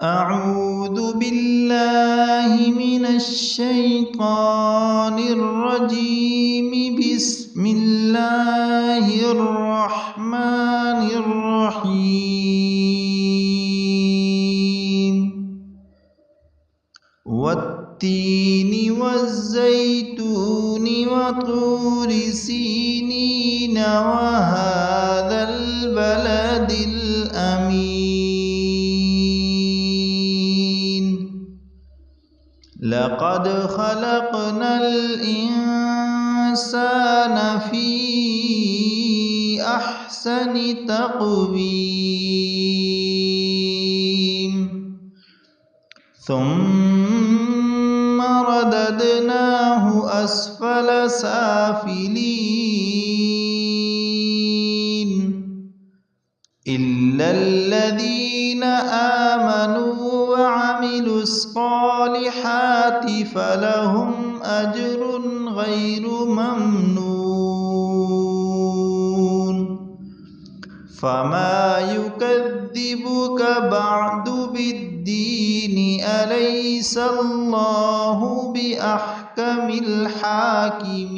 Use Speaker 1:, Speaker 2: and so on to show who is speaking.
Speaker 1: أعوذ بالله من الشيطان الرجيم. بسم الله الرحمن الرحيم. والتين والزيتون وطور سينين وهذا البلد الأمين. لقد خلقنا الإنسان في أحسن تقويم ثم رددناه أسفل سافلين إلا الذين آمنوا وعملوا الصالحات فلهم أجر غير ممنون. فما يكذبك بعد بالدين؟ أليس الله بأحكم الحاكمين؟